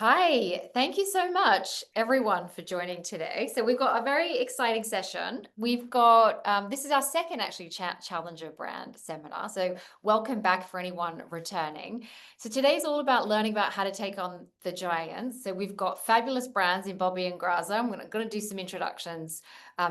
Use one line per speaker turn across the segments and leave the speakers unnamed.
Hi, thank you so much, everyone, for joining today. So we've got a very exciting session. We've got this is our second actually Challenger brand seminar. So welcome back for anyone returning. So today's all about learning about how to take on the giants. So we've got fabulous brands in Bobbie and Graza. I'm going to do some introductions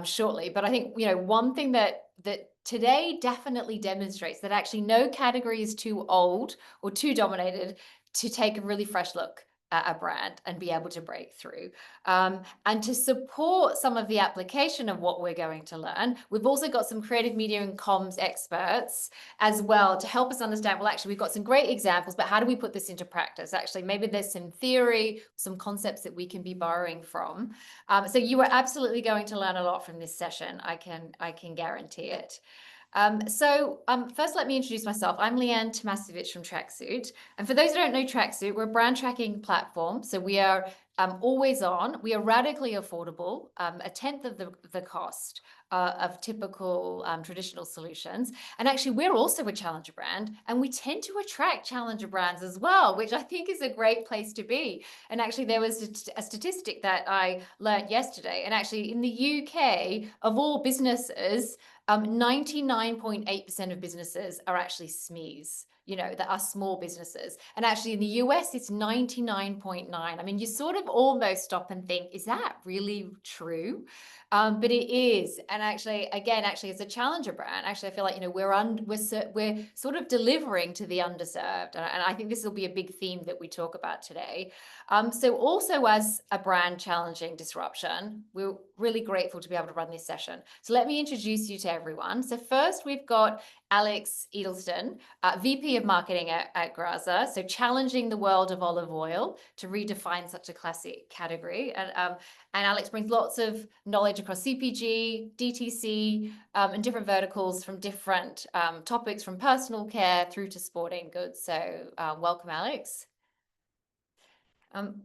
shortly, but I think one thing that today definitely demonstrates that actually no category is too old or too dominated to take a really fresh look a brand and be able to break through. And to support some of the application of what we're going to learn, we've also got some creative media and comms experts as well to help us understand, well, actually, we've got some great examples, but how do we put this into practice? Actually, maybe there's some theory, some concepts that we can be borrowing from. So you are absolutely going to learn a lot from this session. I can guarantee it. First, let me introduce myself. I'm Leanne Tomasevich from Tracksuit. And for those who don't know Tracksuit, we're a brand tracking platform. So we are always on. We are radically affordable, a tenth of the cost of typical traditional solutions. And actually, we're also a challenger brand, and we tend to attract challenger brands as well, which I think is a great place to be. And actually, there was a statistic that I learned yesterday. And actually, in the UK, of all businesses, 99.8% of businesses are actually SMEs, that are small businesses. And actually in the US, it's 99.9. I mean, you sort of almost stop and think, is that really true? But it is. And actually, again, as a challenger brand, actually, I feel like, we're sort of delivering to the underserved. And I think this will be a big theme that we talk about today. So also as a brand challenging disruption, we're really grateful to be able to run this session. So let me introduce you to everyone. So first we've got Alex Edelston, VP of Marketing at Graza. So challenging the world of olive oil to redefine such a classic category. And Alex brings lots of knowledge across CPG, DTC, and different verticals from different topics, from personal care through to sporting goods. So welcome, Alex.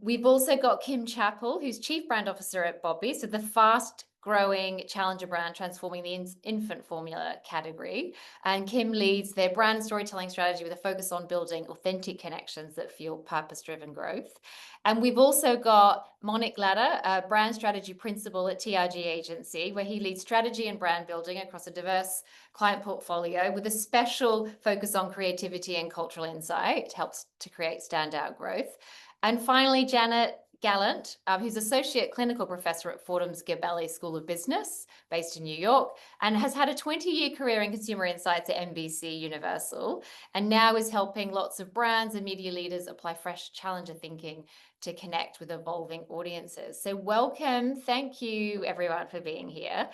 We've also got Kim Chappell, who's Chief Brand Officer at Bobbie, so the fast-growing challenger brand transforming the infant formula category. And Kim leads their brand storytelling strategy with a focus on building authentic connections that fuel purpose-driven growth. And we've also got Monique Ladder, a brand strategy principal at TRG Agency, where he leads strategy and brand building across a diverse client portfolio with a special focus on creativity and cultural insight. It helps to create standout growth. And finally, Janet Gallant, who's Associate Clinical Professor at Fordham's Gabelli School of Business, based in New York, and has had a 20-year career in consumer insights at NBC Universal, and now is helping lots of brands and media leaders apply fresh challenger thinking to connect with evolving audiences. So welcome. Thank you, everyone, for being here.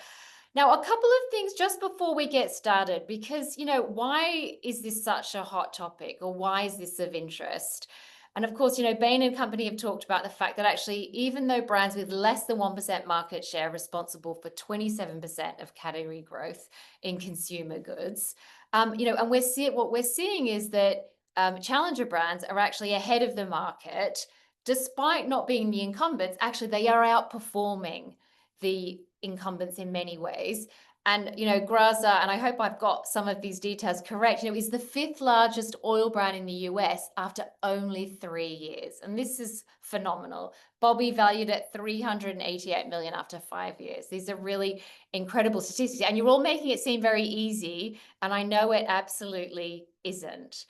Now, a couple of things just before we get started, because, why is this such a hot topic, or why is this of interest? And of course, Bain and Company have talked about the fact that actually, even though brands with less than 1% market share are responsible for 27% of category growth in consumer goods, and what we're seeing is that challenger brands are actually ahead of the market, despite not being the incumbents. Actually, they are outperforming the incumbents in many ways. And, Graza, and I hope I've got some of these details correct, is the fifth largest oil brand in the US after only 3 years. And this is phenomenal. Bobbie valued at 388 million after 5 years. These are really incredible statistics. And you're all making it seem very easy. And I know it absolutely isn't.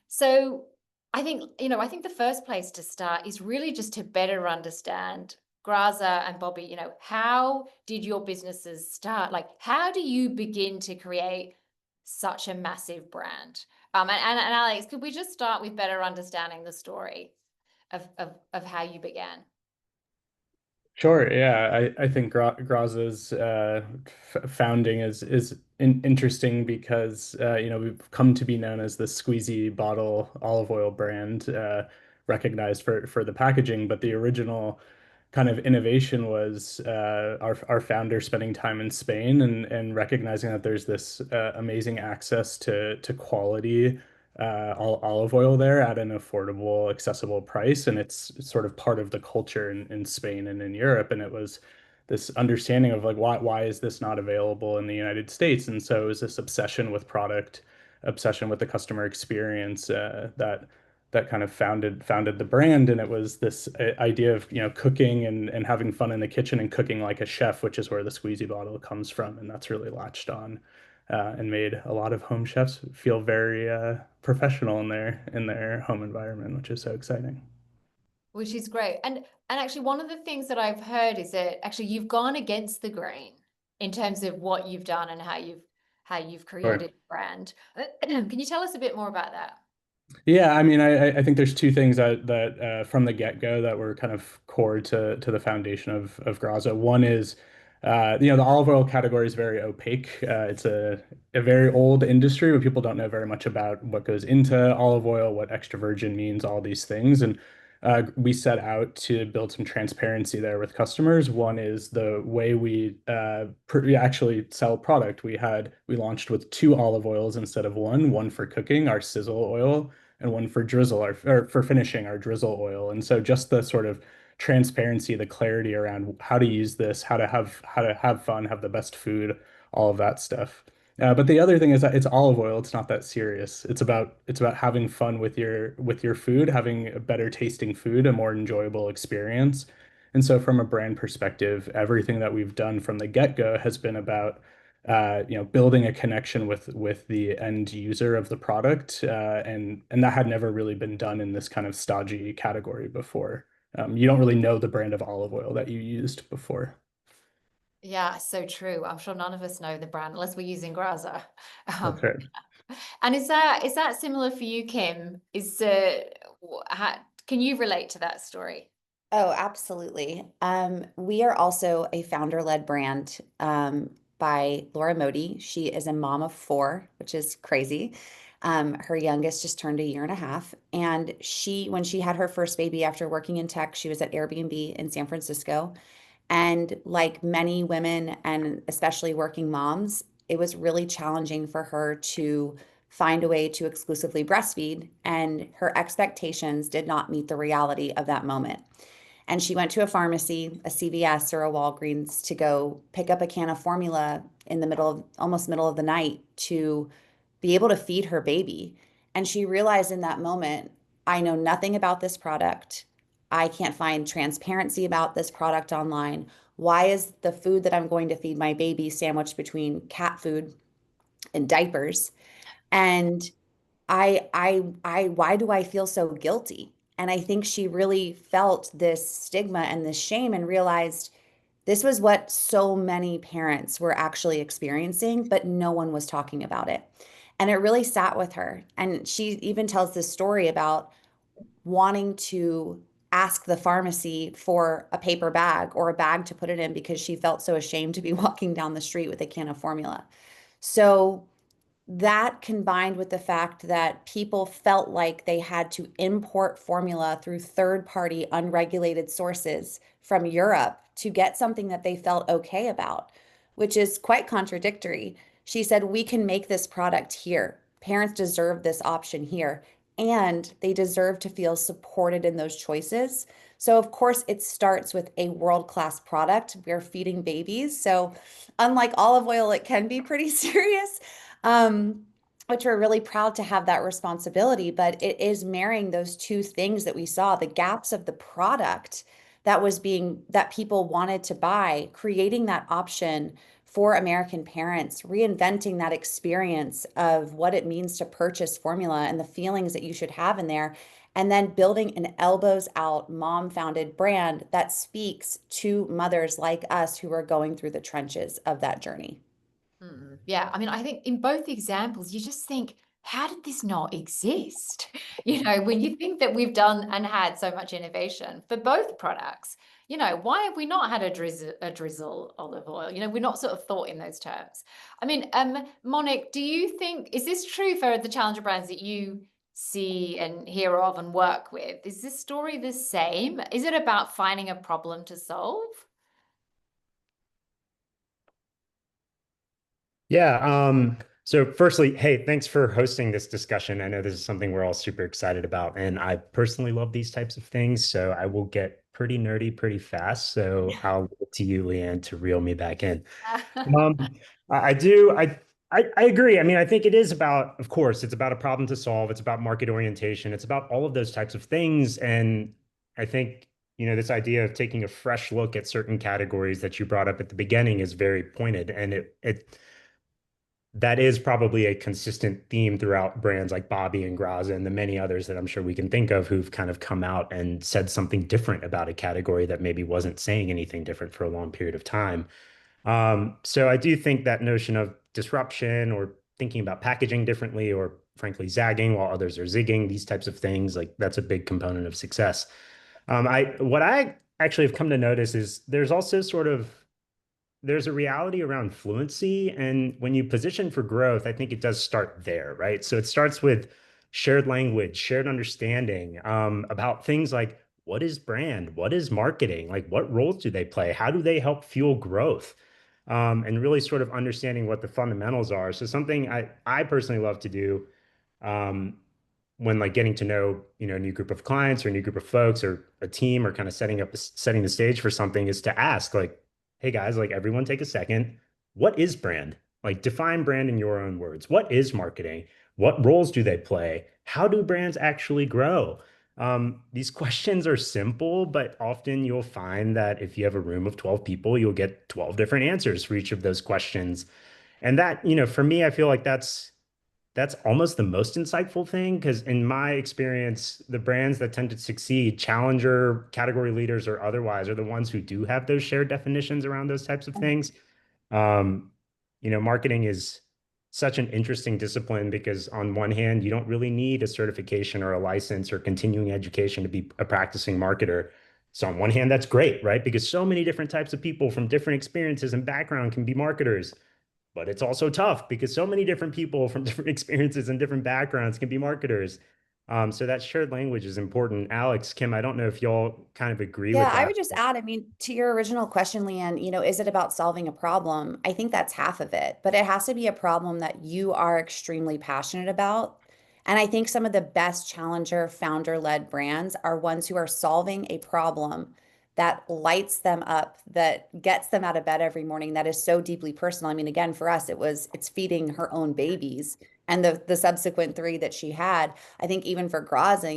So I think the first place to start is really just to better understand Graza and Bobbie, how did your businesses start? Like, how do you begin to create such a massive brand? And Alex, could we just start with better understanding the story of how you began?
Sure. Yeah, I think Graza's founding is interesting because we've come to be known as the squeezy bottle olive oil brand, recognized for the packaging, but the original kind of innovation was our founder spending time in Spain and recognizing that there's this amazing access to quality olive oil there at an affordable, accessible price, and it's sort of part of the culture in Spain and in Europe. And it was this understanding of like why is this not available in the United States? And so it was this obsession with product, obsession with the customer experience that that kind of founded the brand. And it was this idea of, cooking and having fun in the kitchen and cooking like a chef, which is where the squeezy bottle comes from. And that's really latched on and made a lot of home chefs feel very professional in their home environment, which is so exciting.
Which is great. And actually one of the things that I've heard is that actually you've gone against the grain in terms of what you've done and how you've
Sure.
created a brand. Can you tell us a bit more about that?
Yeah, I mean, I think there's two things that from the get-go that were kind of core to the foundation of Graza. One is, the olive oil category is very opaque. It's a very old industry where people don't know very much about what goes into olive oil, what extra virgin means, all these things. And we set out to build some transparency there with customers. One is the way we actually sell product. We launched with two olive oils instead of one for cooking, our sizzle oil, and one for drizzle, or for finishing, our drizzle oil. And so just the sort of transparency, the clarity around how to use this, how to have fun, have the best food, all of that stuff. But the other thing is that it's olive oil. It's not that serious. It's about having fun with your food, having a better tasting food, a more enjoyable experience. And so from a brand perspective, everything that we've done from the get-go has been about building a connection with the end user of the product, and that had never really been done in this kind of stodgy category before. You don't really know the brand of olive oil that you used before.
Yeah, so true. I'm sure none of us know the brand unless we're using Graza.
That's
Um,
right.
and is that similar for you, Kim? Can you relate to that story?
Oh, absolutely. We are also a founder-led brand by Laura Modi. She is a mom of four, which is crazy. Her youngest just turned a year and a half. And when she had her first baby after working in tech, she was at Airbnb in San Francisco. And like many women, and especially working moms, it was really challenging for her to find a way to exclusively breastfeed. And her expectations did not meet the reality of that moment. And she went to a pharmacy, a CVS or a Walgreens, to go pick up a can of formula in the almost middle of the night to be able to feed her baby. And she realized in that moment, I know nothing about this product. I can't find transparency about this product online. Why is the food that I'm going to feed my baby sandwiched between cat food and diapers? And why do I feel so guilty? And I think she really felt this stigma and this shame and realized this was what so many parents were actually experiencing, but no one was talking about it. And it really sat with her. And she even tells this story about wanting to ask the pharmacy for a paper bag or a bag to put it in because she felt so ashamed to be walking down the street with a can of formula. So that combined with the fact that people felt like they had to import formula through third-party unregulated sources from Europe to get something that they felt okay about, which is quite contradictory. She said, we can make this product here. Parents deserve this option here, and they deserve to feel supported in those choices. So, of course, it starts with a world-class product. We're feeding babies. So, unlike olive oil, it can be pretty serious, um, which we're really proud to have that responsibility. But it is marrying those two things that we saw, the gaps of the product that people wanted to buy, creating that option for American parents, reinventing that experience of what it means to purchase formula and the feelings that you should have in there, and then building an elbows out mom founded brand that speaks to mothers like us who are going through the trenches of that journey.
Yeah, I mean, I think in both examples, you just think, how did this not exist? When you think that we've done and had so much innovation for both products, why have we not had a drizzle olive oil? We're not sort of thought in those terms. I mean, Monique, do you think, is this true for the challenger brands that you see and hear of and work with? Is this story the same? Is it about finding a problem to solve?
Yeah. So firstly, hey, thanks for hosting this discussion. I know this is something we're all super excited about, and I personally love these types of things. So I will get pretty nerdy pretty fast. So I'll look to you, Leanne, to reel me back in. Um, I do. I agree. I mean, I think it is about, of course, it's about a problem to solve. It's about market orientation. It's about all of those types of things. And I think, this idea of taking a fresh look at certain categories that you brought up at the beginning is very pointed. And that is probably a consistent theme throughout brands like Bobbie and Graza and the many others that I'm sure we can think of who've kind of come out and said something different about a category that maybe wasn't saying anything different for a long period of time. So I do think that notion of disruption or thinking about packaging differently or frankly zagging while others are zigging, these types of things, like that's a big component of success. What I actually have come to notice is there's a reality around fluency. And when you position for growth, I think it does start there, right? So it starts with shared language, shared understanding about things like what is brand? What is marketing? Like what roles do they play? How do they help fuel growth? And really sort of understanding what the fundamentals are. So something I personally love to do um, when like getting to know, a new group of clients or a new group of folks or a team or kind of setting the stage for something is to ask like, hey guys, like everyone take a second. What is brand? Like define brand in your own words. What is marketing? What roles do they play? How do brands actually grow? These questions are simple, but often you'll find that if you have a room of 12 people, you'll get 12 different answers for each of those questions. And that, for me, I feel like that's almost the most insightful thing because in my experience, the brands that tend to succeed, challenger, category leaders, or otherwise, are the ones who do have those shared definitions around those types of things. Um, Marketing is such an interesting discipline because on one hand, you don't really need a certification or a license or continuing education to be a practicing marketer. So on one hand, that's great, right? Because so many different types of people from different experiences and background can be marketers. But it's also tough because so many different people from different experiences and different backgrounds can be marketers. So that shared language is important. Alex, Kim, I don't know if y'all kind of agree
Yeah,
with
I
that.
would just add, I mean, to your original question, Leanne, is it about solving a problem? I think that's half of it, but it has to be a problem that you are extremely passionate about. And I think some of the best challenger founder-led brands are ones who are solving a problem that lights them up, that gets them out of bed every morning, that is so deeply personal. I mean, again, for us, it's feeding her own babies and the subsequent three that she had. I think even for Graza,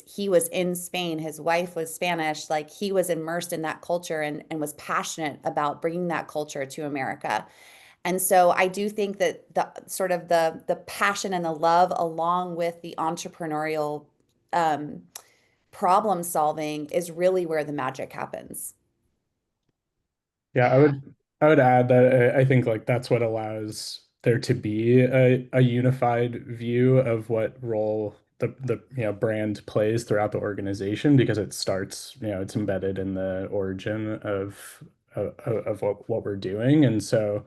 he was in Spain, his wife was Spanish, like he was immersed in that culture and was passionate about bringing that culture to America. And so I do think that the sort of the passion and the love along with the entrepreneurial um, problem solving is really where the magic happens.
Yeah,
Yeah.
I would add that I think like that's what allows there to be a unified view of what role the brand plays throughout the organization because it starts, it's embedded in the origin of what we're doing. And so,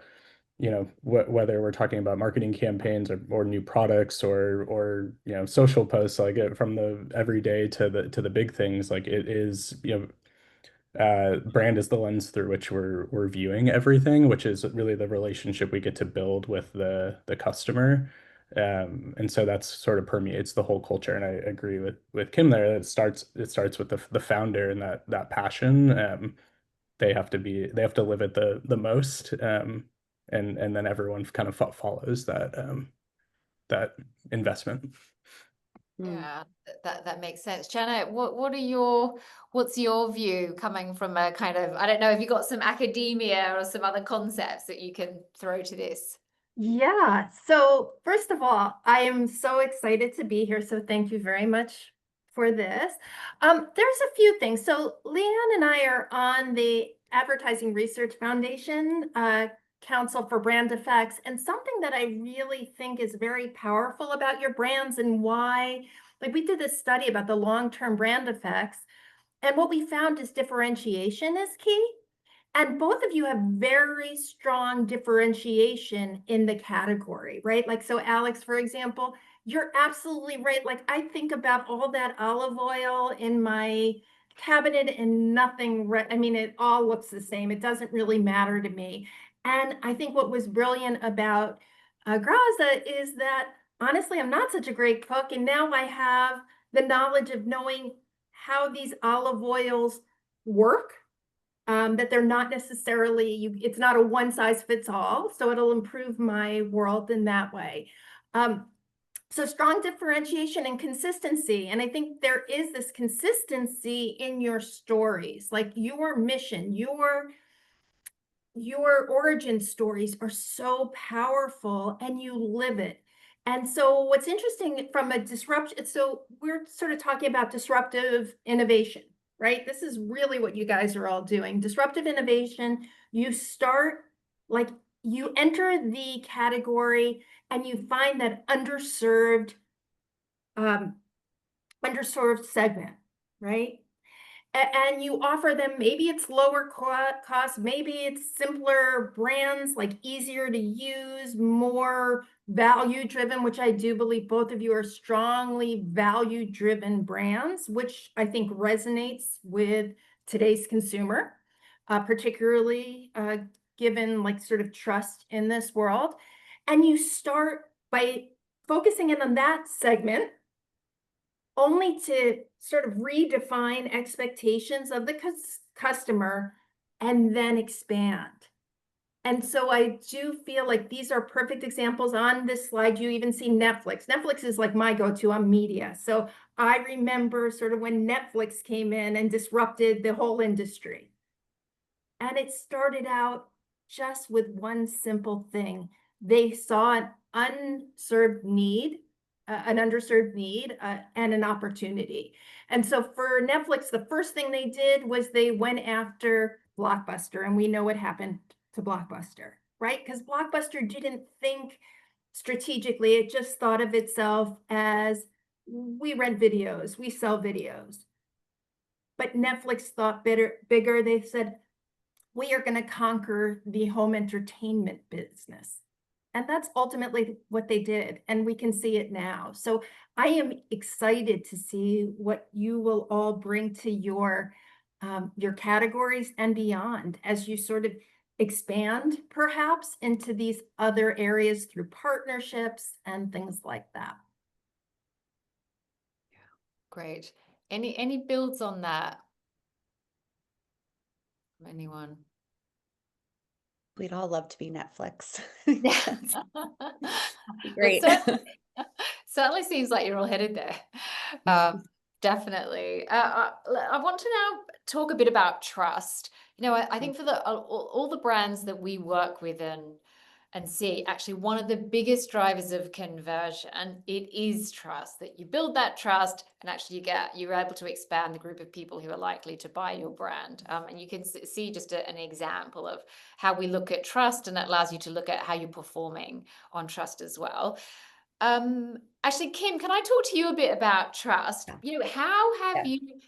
whether we're talking about marketing campaigns or new products or social posts, like from the everyday to the big things, like it is, brand is the lens through which we're viewing everything, which is really the relationship we get to build with the customer. And so that's sort of permeates the whole culture. And I agree with Kim there. It starts with the founder and that passion. They have to live it the most. And then everyone kind of follows that investment.
Yeah, that makes sense. Janet, what's your view coming from a kind of, I don't know, have you got some academia or some other concepts that you can throw to this?
Yeah. So first of all, I am so excited to be here. So thank you very much for this. There's a few things. So Leanne and I are on the Advertising Research Foundation Council for Brand Effects, and something that I really think is very powerful about your brands and why, like we did this study about the long-term brand effects, and what we found is differentiation is key. And both of you have very strong differentiation in the category, right? Like, so Alex, for example, you're absolutely right. Like, I think about all that olive oil in my cabinet and nothing, I mean, it all looks the same. It doesn't really matter to me. And I think what was brilliant about Graza is that honestly, I'm not such a great cook. And now I have the knowledge of knowing how these olive oils work that they're not necessarily, it's not a one size fits all. So it'll improve my world in that way. So strong differentiation and consistency. And I think there is this consistency in your stories, like your mission, your origin stories are so powerful and you live it. And so what's interesting from a disruption, so we're sort of talking about disruptive innovation, right? This is really what you guys are all doing. Disruptive innovation, you start, like, you enter the category and you find that underserved segment, right? And you offer them, maybe it's lower cost, maybe it's simpler brands, like easier to use, more value driven, which I do believe both of you are strongly value driven brands, which I think resonates with today's consumer, particularly given like sort of trust in this world. And you start by focusing in on that segment, only to sort of redefine expectations of the customer and then expand. And so I do feel like these are perfect examples. On this slide, you even see Netflix. Netflix is like my go-to on media. So I remember sort of when Netflix came in and disrupted the whole industry. And it started out just with one simple thing. They saw an underserved need, and an opportunity. And so for Netflix, the first thing they did was they went after Blockbuster, and we know what happened to Blockbuster, right? Because Blockbuster didn't think strategically. It just thought of itself as, we rent videos, we sell videos. But Netflix thought bigger. They said, we are going to conquer the home entertainment business. And that's ultimately what they did. And we can see it now. So I am excited to see what you will all bring to your categories and beyond as you sort of expand perhaps into these other areas through partnerships and things like that.
Great. Any builds on that from anyone?
We'd all love to be Netflix.
Yes.
Great.
Certainly seems like you're all headed there. Definitely. I want to now talk a bit about trust. You know, I think for all the brands that we work with and see, actually one of the biggest drivers of conversion, it is trust. That you build that trust and actually you're able to expand the group of people who are likely to buy your brand. And you can see just an example of how we look at trust, and it allows you to look at how you're performing on trust as well. Actually, Kim, can I talk to you a bit about trust?
Yeah.
You know, how have
Yeah.
you,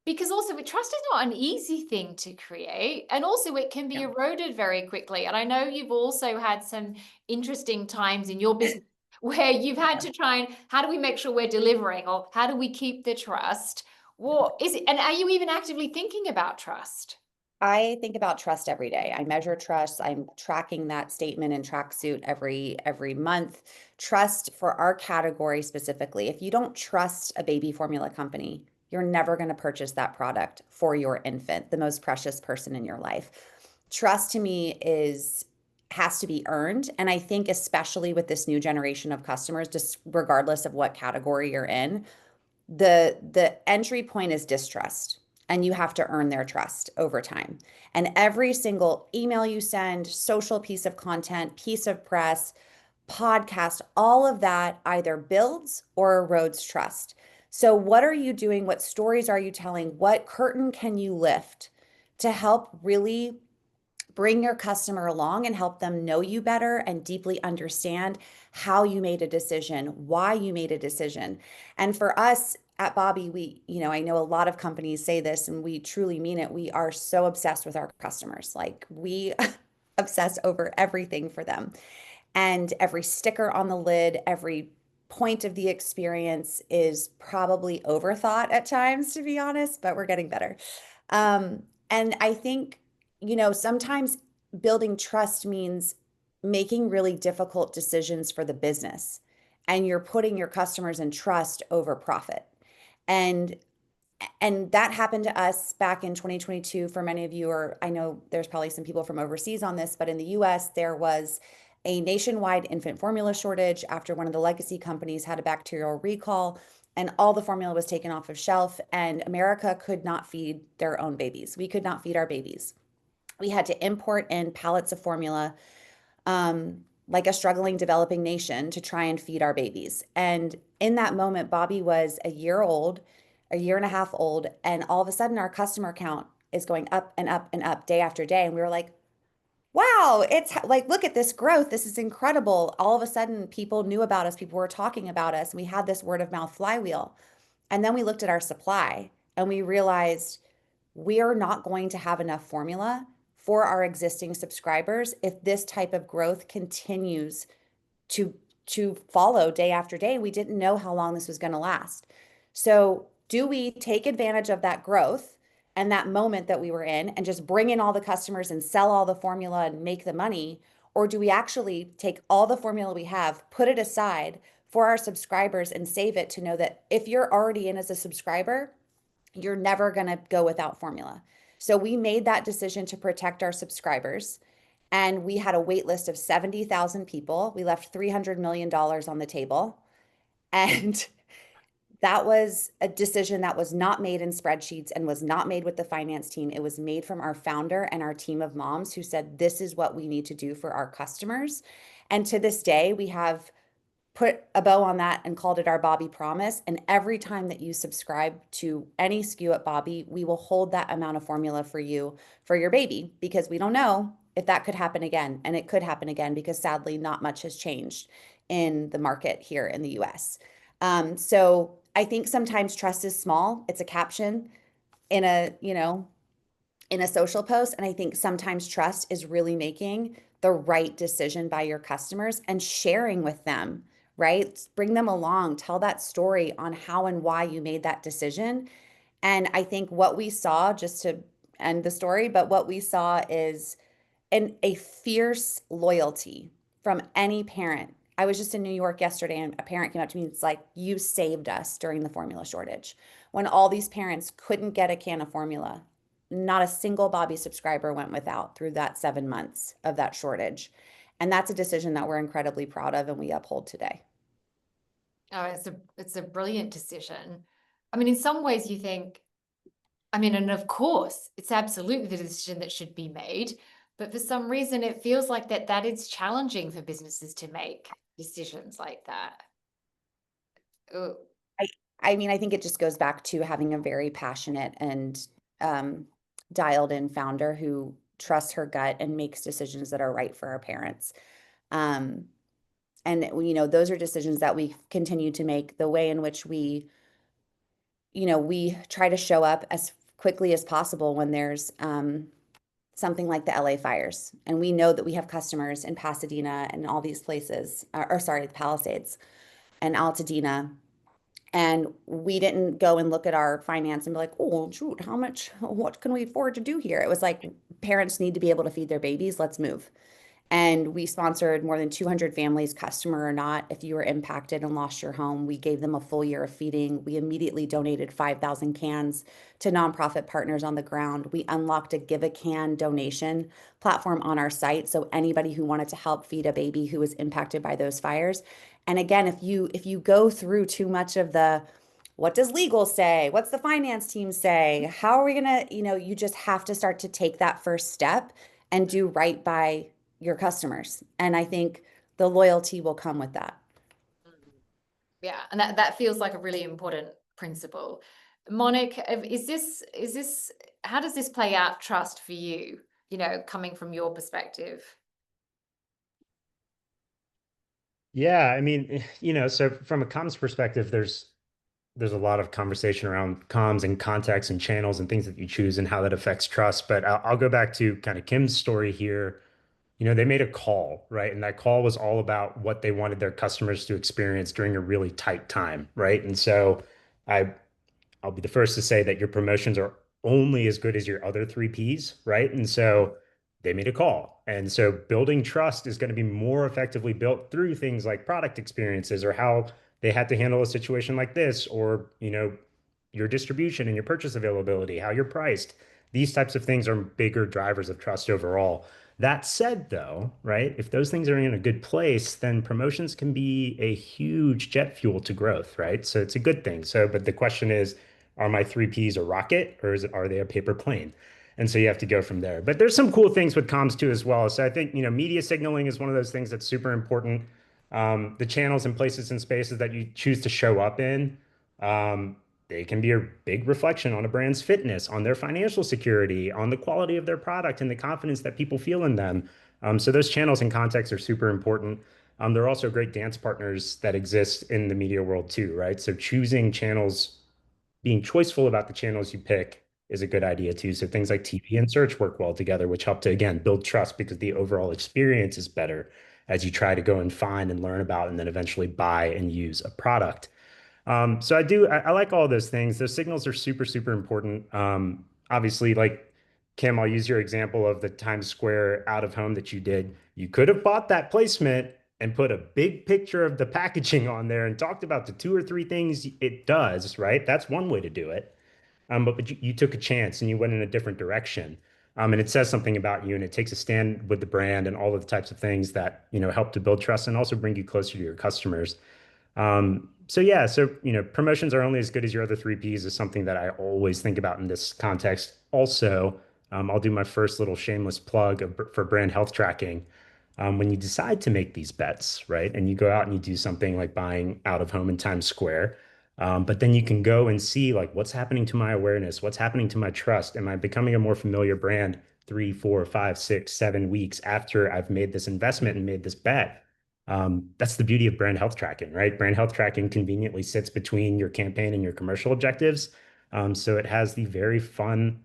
because also trust is not an easy thing to create, and also it can be
Yeah.
eroded very quickly. And I know you've also had some interesting times in your business where you've had to try and, how do we make sure we're delivering, or how do we keep the trust? What is it? And are you even actively thinking about trust?
I think about trust every day. I measure trust. I'm tracking that statement in Tracksuit every month. Trust for our category specifically. If you don't trust a baby formula company, you're never going to purchase that product for your infant, the most precious person in your life. Trust to me has to be earned. And I think especially with this new generation of customers, just regardless of what category you're in, the entry point is distrust, and you have to earn their trust over time. And every single email you send, social piece of content, piece of press, podcast, all of that either builds or erodes trust. So what are you doing? What stories are you telling? What curtain can you lift to help really bring your customer along and help them know you better and deeply understand how you made a decision, why you made a decision? And for us at Bobbie, I know a lot of companies say this and we truly mean it. We are so obsessed with our customers. Like, we obsess over everything for them. And every sticker on the lid, every point of the experience is probably overthought at times, to be honest, but we're getting better. And I think, sometimes building trust means making really difficult decisions for the business, and you're putting your customers in trust over profit. And And that happened to us back in 2022 for many of you, or I know there's probably some people from overseas on this, but in the US, there was a nationwide infant formula shortage after one of the legacy companies had a bacterial recall and all the formula was taken off of shelf and America could not feed their own babies. We could not feed our babies. We had to import in pallets of formula like a struggling developing nation to try and feed our babies. And in that moment, Bobbie was a year old, a year and a half old, and all of a sudden our customer count is going up and up and up day after day. And we were like, wow, it's like, look at this growth. This is incredible. All of a sudden, people knew about us, people were talking about us, and we had this word of mouth flywheel. And then we looked at our supply and we realized we are not going to have enough formula for our existing subscribers if this type of growth continues to follow day after day. We didn't know how long this was going to last. So, do we take advantage of that growth and that moment that we were in and just bring in all the customers and sell all the formula and make the money? Or do we actually take all the formula we have, put it aside for our subscribers and save it to know that if you're already in as a subscriber, you're never going to go without formula. So we made that decision to protect our subscribers. And we had a wait list of 70,000 people. We left $300 million on the table. And that was a decision that was not made in spreadsheets and was not made with the finance team. It was made from our founder and our team of moms who said, this is what we need to do for our customers. And to this day, we have put a bow on that and called it our Bobbie promise. And every time that you subscribe to any SKU at Bobbie, we will hold that amount of formula for you for your baby, because we don't know if that could happen again. And it could happen again because sadly, not much has changed in the market here in the US. So I think sometimes trust is small. It's a caption in a, in a social post. And I think sometimes trust is really making the right decision by your customers and sharing with them, right? Bring them along, tell that story on how and why you made that decision. And I think what we saw, just to end the story, but what we saw is a fierce loyalty from any parent. I was just in New York yesterday and a parent came up to me and it's like, you saved us during the formula shortage. When all these parents couldn't get a can of formula, not a single Bobbie subscriber went without through that 7 months of that shortage. And that's a decision that we're incredibly proud of and we uphold today.
Oh, it's a brilliant decision. I mean, in some ways you think, I mean, and of course, it's absolutely the decision that should be made, but for some reason it feels like that is challenging for businesses to make decisions like that. Oh,
I mean, I think it just goes back to having a very passionate and dialed in founder who trusts her gut and makes decisions that are right for our parents. And those are decisions that we continue to make. The way in which we try to show up as quickly as possible when there's something like the LA fires. And we know that we have customers in Pasadena and all these places, the Palisades and Altadena. And we didn't go and look at our finance and be like, oh, shoot, what can we afford to do here? It was like, parents need to be able to feed their babies. Let's move. And we sponsored more than 200 families, customer or not. If you were impacted and lost your home, we gave them a full year of feeding. We immediately donated 5,000 cans to nonprofit partners on the ground. We unlocked a Give a Can donation platform on our site. So anybody who wanted to help feed a baby who was impacted by those fires. And again, if you go through too much of the, what does legal say? What's the finance team say? How are we going to, you just have to start to take that first step and do right by your customers. And I think the loyalty will come with that.
yeah, and that feels like a really important principle. Monique, is this how does this play out trust for you, coming from your perspective?
Yeah, I mean, so from a comms perspective, there's a lot of conversation around comms and context and channels and things that you choose and how that affects trust. But I'll go back to kind of Kim's story here. They made a call, right? And that call was all about what they wanted their customers to experience during a really tight time, right? And so I'll be the first to say that your promotions are only as good as your other three Ps, right? And so they made a call. And so building trust is going to be more effectively built through things like product experiences or how they had to handle a situation like this, or, your distribution and your purchase availability, how you're priced. These types of things are bigger drivers of trust overall. That said, though, right, if those things are in a good place, then promotions can be a huge jet fuel to growth, right? So it's a good thing. So, but the question is, are my three Ps a rocket or are they a paper plane? And so you have to go from there. But there's some cool things with comms too as well. So I think, media signaling is one of those things that's super important. The channels and places and spaces that you choose to show up in, they can be a big reflection on a brand's fitness, on their financial security, on the quality of their product and the confidence that people feel in them. So those channels and contexts are super important. There are also great dance partners that exist in the media world too, right? So choosing channels, being choiceful about the channels you pick is a good idea too. So things like TV and search work well together, which help to, again, build trust because the overall experience is better as you try to go and find and learn about and then eventually buy and use a product. So I like all those things. Those signals are super, super important. Obviously, like Kim, I'll use your example of the Times Square out of home that you did. You could have bought that placement and put a big picture of the packaging on there and talked about the two or three things it does, right? That's one way to do it. But you took a chance and you went in a different direction. And it says something about you and it takes a stand with the brand and all of the types of things that, help to build trust and also bring you closer to your customers. So yeah, promotions are only as good as your other three Ps is something that I always think about in this context. Also, I'll do my first little shameless plug for brand health tracking. When you decide to make these bets, right, and you go out and you do something like buying out of home in Times Square, but then you can go and see like what's happening to my awareness, what's happening to my trust. Am I becoming a more familiar brand 3, 4, 5, 6, 7 weeks after I've made this investment and made this bet? That's the beauty of brand health tracking, right? Brand health tracking conveniently sits between your campaign and your commercial objectives. So it has the very fun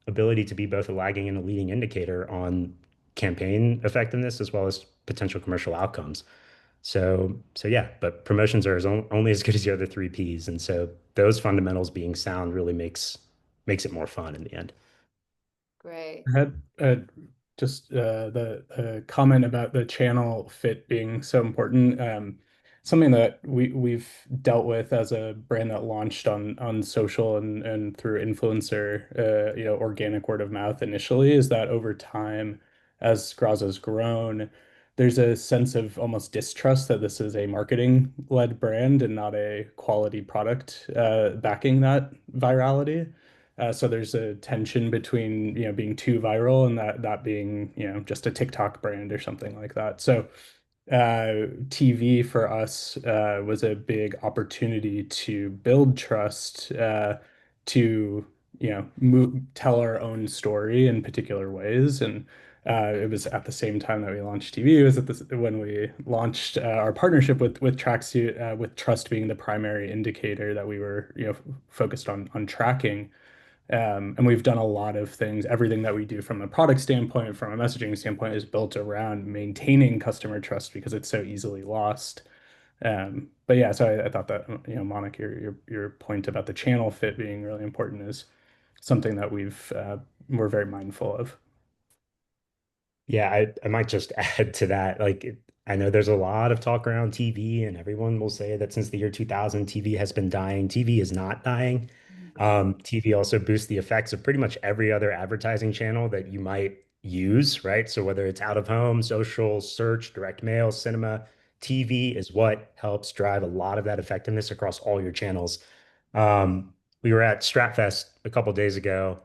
ability to be both a lagging and a leading indicator on campaign effectiveness as well as potential commercial outcomes. So yeah, but promotions are only as good as the other three Ps. And so those fundamentals being sound really makes it more fun in the end.
Great.
I had just the comment about the channel fit being so important. Something that we've dealt with as a brand that launched on social and through influencer, organic word of mouth initially, is that over time, as Graza's grown, there's a sense of almost distrust that this is a marketing-led brand and not a quality product backing that virality. So there's a tension between, being too viral and that being, just a TikTok brand or something like that. So TV for us was a big opportunity to build trust, to, tell our own story in particular ways. And it was at the same time that we launched TV. It was when we launched our partnership with Tracksuit, with trust being the primary indicator that we were, focused on tracking. And we've done a lot of things. Everything that we do from a product standpoint, from a messaging standpoint, is built around maintaining customer trust because it's so easily lost. But yeah, so I thought that, Monica, your point about the channel fit being really important is something that we're very mindful of.
Yeah, I might just add to that. I know there's a lot of talk around TV, and everyone will say that since the year 2000, TV has been dying. TV is not dying. TV also boosts the effects of pretty much every other advertising channel that you might use, right? So whether it's out of home, social, search, direct mail, cinema, TV is what helps drive a lot of that effectiveness across all your channels. We were at Stratfest a couple days ago,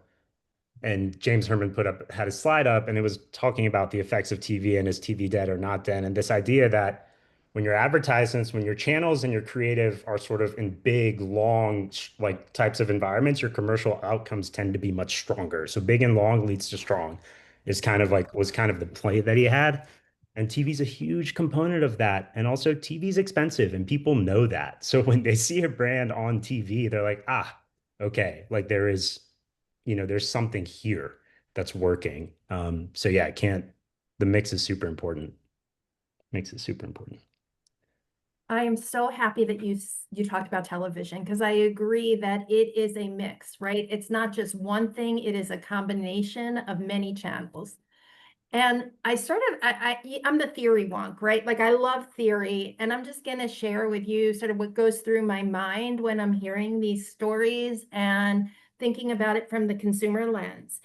and James Herman had a slide up and it was talking about the effects of TV and is TV dead or not dead. And this idea that when your advertisements, when your channels and your creative are sort of in big, long, like types of environments, your commercial outcomes tend to be much stronger. So big and long leads to strong was kind of the play that he had. And TV is a huge component of that. And also TV is expensive and people know that. So when they see a brand on TV, they're like, okay, like there's something here that's working. So yeah, the mix is super important. Makes it super important.
I am so happy that you talked about television because I agree that it is a mix, right? It's not just one thing, it is a combination of many channels. And I'm the theory wonk, right? Like I love theory, and I'm just going to share with you sort of what goes through my mind when I'm hearing these stories and thinking about it from the consumer lens.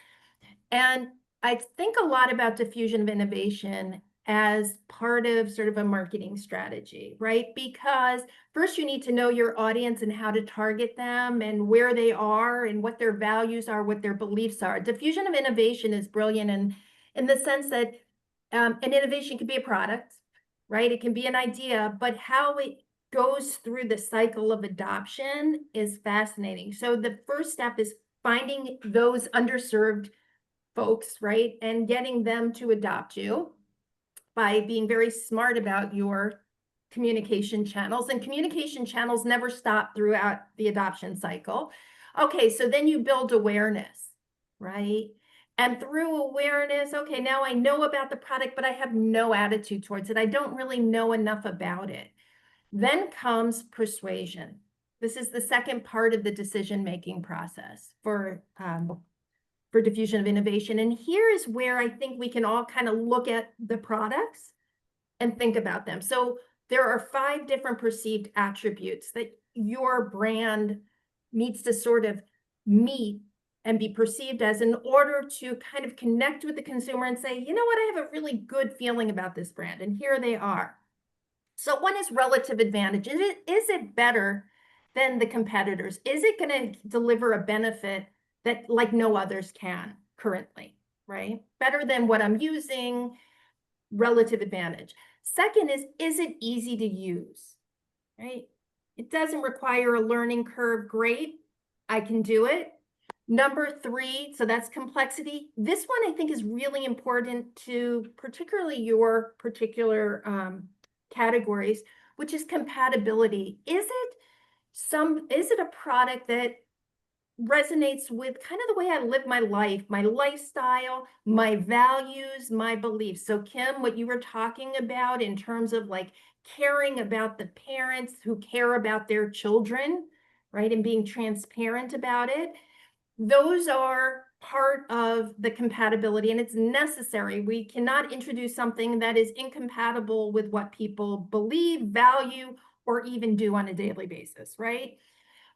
And I think a lot about diffusion of innovation as part of sort of a marketing strategy, right? Because first you need to know your audience and how to target them and where they are and what their values are, what their beliefs are. Diffusion of innovation is brilliant in the sense that an innovation can be a product, right? It can be an idea, but how it goes through the cycle of adoption is fascinating. So the first step is finding those underserved folks, right? And getting them to adopt you by being very smart about your communication channels. And communication channels never stop throughout the adoption cycle. Okay, so then you build awareness, right? And through awareness, okay, now I know about the product, but I have no attitude towards it. I don't really know enough about it. Then comes persuasion. This is the second part of the decision-making process for diffusion of innovation. And here is where I think we can all kind of look at the products and think about them. So there are 5 different perceived attributes that your brand needs to sort of meet and be perceived as in order to kind of connect with the consumer and say, you know what, I have a really good feeling about this brand. And here they are. So one is relative advantage. Is it better than the competitors? Is it going to deliver a benefit that like no others can currently, right? Better than what I'm using, relative advantage. Second is it easy to use, right? It doesn't require a learning curve. Great, I can do it. Number 3, so that's complexity. This one I think is really important to particularly your particular categories, which is compatibility. Is it a product that resonates with kind of the way I live my life, my lifestyle, my values, my beliefs? So Kim, what you were talking about in terms of like caring about the parents who care about their children, right? And being transparent about it. Those are part of the compatibility, and it's necessary. We cannot introduce something that is incompatible with what people believe, value, or even do on a daily basis, right?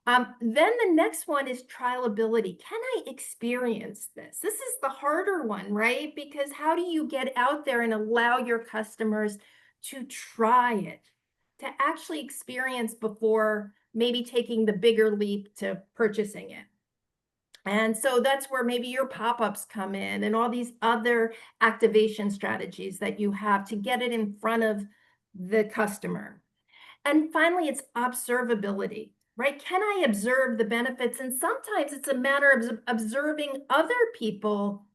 Then the next one is trialability. Can I experience this? This is the harder one, right? Because how do you get out there and allow your customers to try it, to actually experience before maybe taking the bigger leap to purchasing it? And so that's where maybe your pop-ups come in and all these other activation strategies that you have to get it in front of the customer. And finally, it's observability, right? Can I observe the benefits? And sometimes it's a matter of observing other people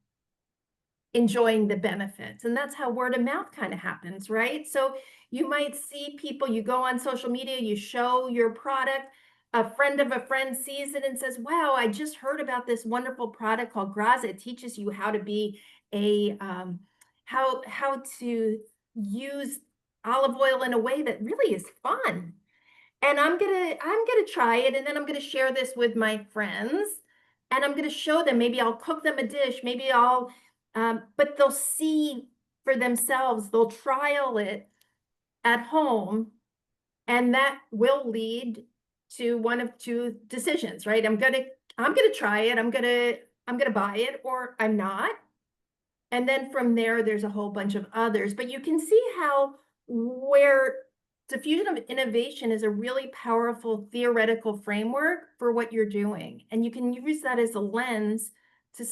enjoying the benefits. And that's how word of mouth kind of happens, right? So you might see people, you go on social media, you show your product, a friend of a friend sees it and says, wow, I just heard about this wonderful product called Graza. It teaches you how to be how to use olive oil in a way that really is fun. And I'm gonna try it, and then I'm gonna share this with my friends, and I'm gonna show them. Maybe I'll cook them a dish. Maybe I'll, but they'll see for themselves. They'll trial it at home, and that will lead to one of 2 decisions, right? I'm gonna try it. I'm gonna buy it, or I'm not. And then from there, there's a whole bunch of others. But you can see how where diffusion of innovation is a really powerful theoretical framework for what you're doing. And you can use that as a lens to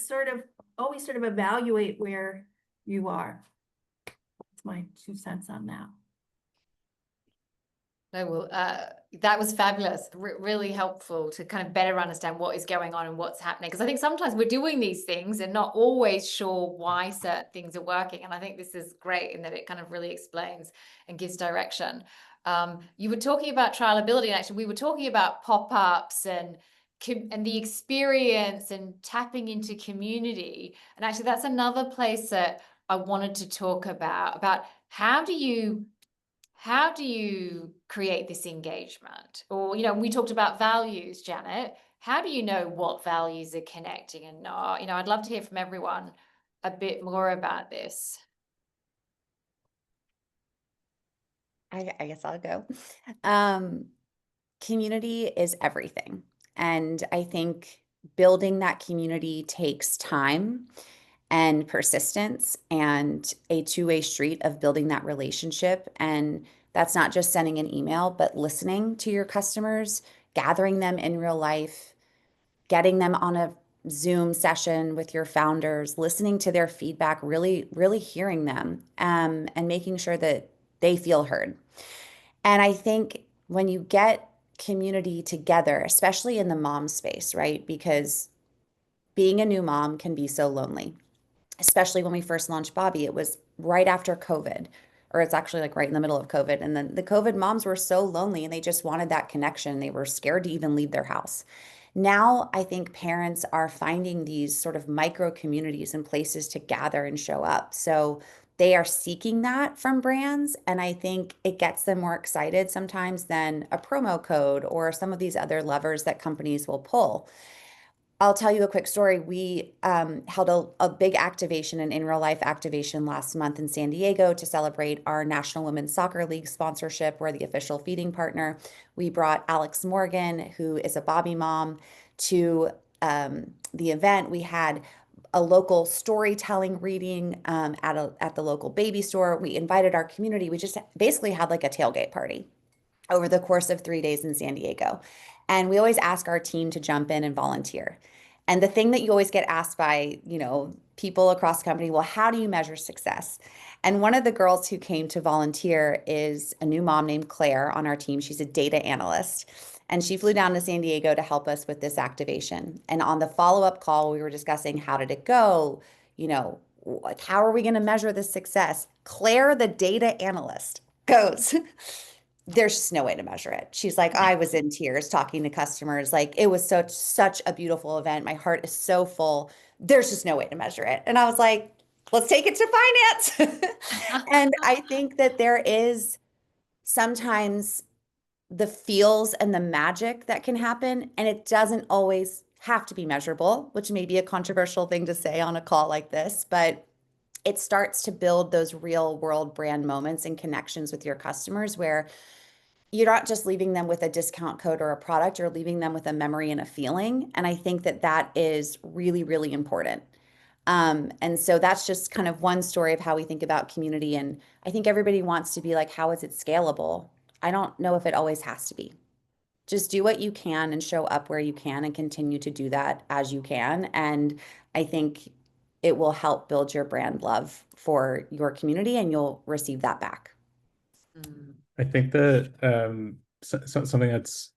always evaluate where you are. That's my 2 cents on that.
No, well, that was fabulous. Really helpful to kind of better understand what is going on and what's happening. Because I think sometimes we're doing these things and not always sure why certain things are working. And I think this is great in that it kind of really explains and gives direction. You were talking about trialability, and actually we were talking about pop-ups and the experience and tapping into community. And actually that's another place that I wanted to talk about how do you create this engagement? Or, we talked about values, Janet. How do you know what values are connecting and not? I'd love to hear from everyone a bit more about this?
I guess I'll go. Community is everything. And I think building that community takes time and persistence and a two-way street of building that relationship. And that's not just sending an email, but listening to your customers, gathering them in real life, getting them on a Zoom session with your founders, listening to their feedback, really, really hearing them, and making sure that they feel heard. And I think when you get community together, especially in the mom space, right? Because being a new mom can be so lonely, especially when we first launched Bobbie. It was right after COVID, or it's actually like right in the middle of COVID. And then the COVID moms were so lonely and they just wanted that connection. They were scared to even leave their house. Now, I think parents are finding these sort of micro communities and places to gather and show up. So they are seeking that from brands. And I think it gets them more excited sometimes than a promo code or some of these other levers that companies will pull. I'll tell you a quick story. We held a big activation, an in real life activation last month in San Diego to celebrate our National Women's Soccer League sponsorship. We're the official feeding partner. We brought Alex Morgan, who is a Bobbie mom, to the event. We had a local storytelling reading at the local baby store. We invited our community. We just basically had like a tailgate party over the course of 3 days in San Diego. And we always ask our team to jump in and volunteer. And the thing that you always get asked by, people across the company, well, how do you measure success? And one of the girls who came to volunteer is a new mom named Claire on our team. She's a data analyst. And she flew down to San Diego to help us with this activation. And on the follow-up call, we were discussing how did it go? How are we going to measure this success? Claire, the data analyst, goes, there's just no way to measure it. She's like, I was in tears talking to customers. Like, it was such a beautiful event. My heart is so full. There's just no way to measure it. And I was like, let's take it to finance. And I think that there is sometimes the feels and the magic that can happen, and it doesn't always have to be measurable, which may be a controversial thing to say on a call like this, but it starts to build those real world brand moments and connections with your customers where you're not just leaving them with a discount code or a product, you're leaving them with a memory and a feeling. And I think that that is really, really important. And so that's just kind of one story of how we think about community. And I think everybody wants to be like, how is it scalable? I don't know if it always has to be. Just do what you can and show up where you can and continue to do that as you can. And I think it will help build your brand love for your community and you'll receive that back.
I think that something that's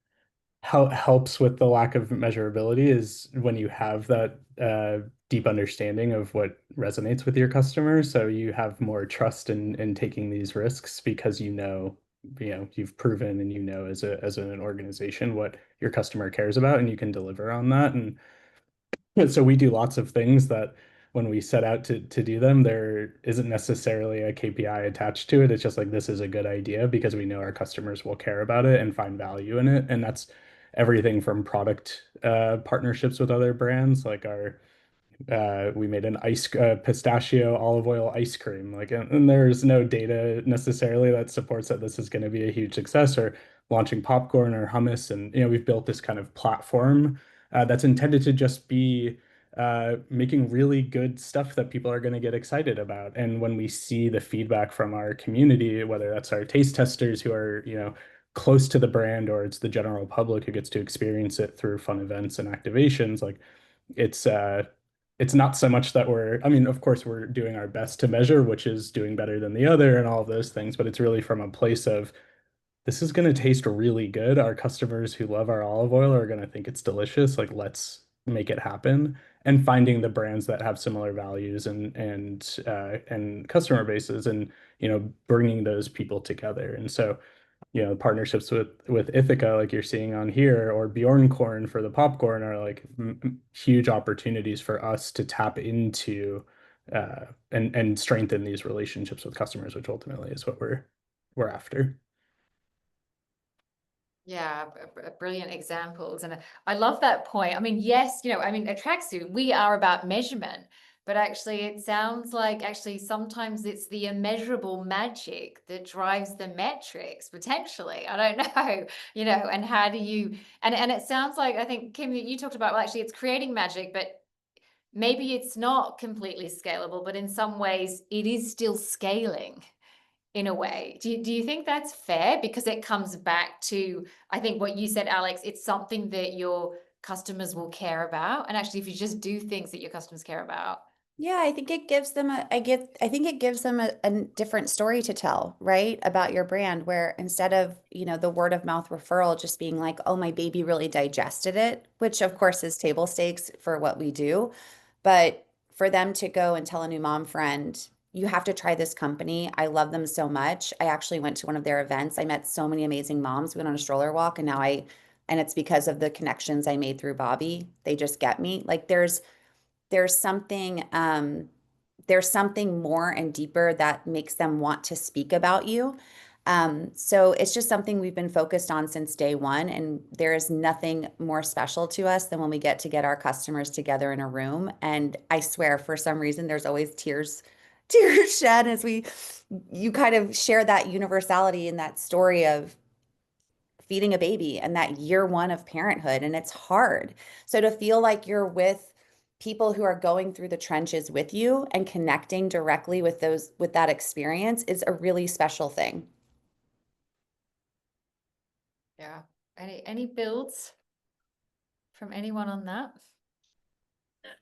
helps with the lack of measurability is when you have that deep understanding of what resonates with your customers. So you have more trust in taking these risks because you've proven and as an organization what your customer cares about and you can deliver on that. And so we do lots of things that when we set out to do them, there isn't necessarily a KPI attached to it. It's just like, this is a good idea because we know our customers will care about it and find value in it. And that's everything from product partnerships with other brands, like we made an pistachio olive oil ice cream, and there's no data necessarily that supports that this is going to be a huge success, or launching popcorn or hummus. And we've built this kind of platform that's intended to just be making really good stuff that people are going to get excited about. And when we see the feedback from our community, whether that's our taste testers who are close to the brand, or it's the general public who gets to experience it through fun events and activations, like it's not so much that of course we're doing our best to measure which is doing better than the other and all of those things, but it's really from a place of, this is going to taste really good. Our customers who love our olive oil are going to think it's delicious. Like, let's make it happen. And finding the brands that have similar values and customer bases, and bringing those people together. And so partnerships with Ithaca, like you're seeing on here, or Bjorn Corn for the popcorn, are like huge opportunities for us to tap into and strengthen these relationships with customers, which ultimately is what we're after.
Yeah, brilliant examples. And I love that point. I mean, yes, at Tracksuit, we are about measurement, but actually it sounds like actually sometimes it's the immeasurable magic that drives the metrics potentially. I don't know, you know, and how do you, and it sounds like, I think, Kim, you talked about, well, actually it's creating magic, but maybe it's not completely scalable, but in some ways it is still scaling in a way. Do you think that's fair? Because it comes back to, I think what you said, Alex, it's something that your customers will care about. And actually, if you just do things that your customers care about.
Yeah, I think it gives them I think it gives them a different story to tell, right? About your brand, where instead of, you know, the word of mouth referral just being like, oh, my baby really digested it, which of course is table stakes for what we do. But for them to go and tell a new mom friend, you have to try this company. I love them so much. I actually went to one of their events. I met so many amazing moms. We went on a stroller walk, and and it's because of the connections I made through Bobbie. They just get me. Like there's something there's something more and deeper that makes them want to speak about you. So it's just something we've been focused on since day one, and there is nothing more special to us than when we get our customers together in a room. And I swear, for some reason, there's always tears shed as you kind of share that universality in that story of feeding a baby and that year one of parenthood, and it's hard. So to feel like you're with people who are going through the trenches with you and connecting directly with that experience is a really special thing.
Yeah. Any builds from anyone on that?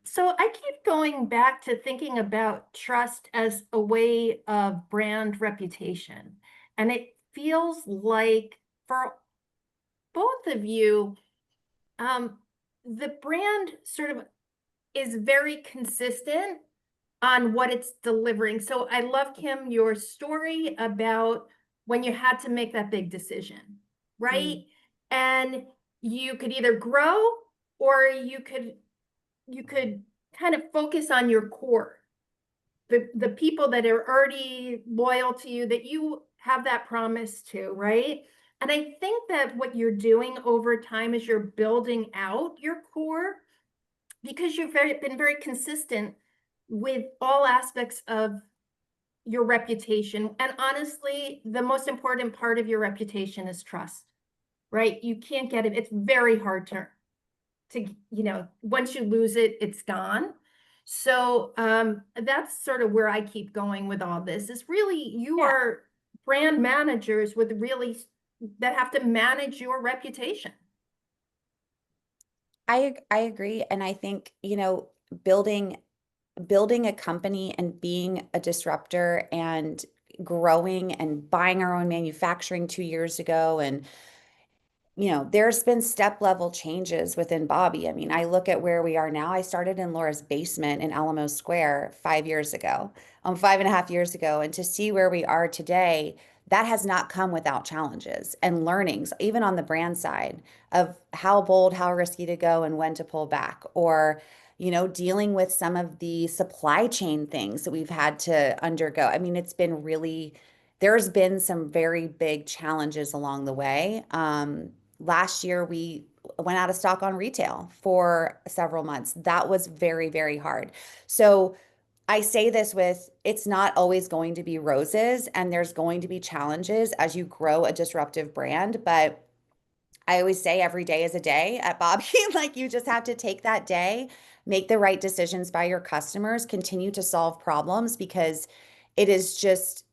So I keep going back to thinking about trust as a way of brand reputation. And it feels like for both of you, the brand sort of is very consistent on what it's delivering. So I love, Kim, your story about when you had to make that big decision, right? And you could either grow or you could kind of focus on your core, the people that are already loyal to you, that you have that promise to, right? And I think that what you're doing over time is you're building out your core, because you've been very consistent with all aspects of your reputation. And honestly, the most important part of your reputation is trust, right? You can't get it. It's very hard to, you know, once you lose it, it's gone. So that's sort of where I keep going with all this, is really you are brand managers with really that have to manage your reputation.
I agree. And I think, you know, building a company and being a disruptor and growing and buying our own manufacturing 2 years ago, and you know, there's been step level changes within Bobbie. I mean, I look at where we are now. I started in Laura's basement in Alamo Square 5 years ago, 5.5 years ago. And to see where we are today, that has not come without challenges and learnings, even on the brand side, of how bold, how risky to go and when to pull back, or, you know, dealing with some of the supply chain things that we've had to undergo. I mean, there's been some very big challenges along the way. Last year, we went out of stock on retail for several months. That was very, very hard. So I say this with, it's not always going to be roses, and there's going to be challenges as you grow a disruptive brand. But I always say every day is a day at Bobbie. Like, you just have to take that day, make the right decisions by your customers, continue to solve problems, because it's just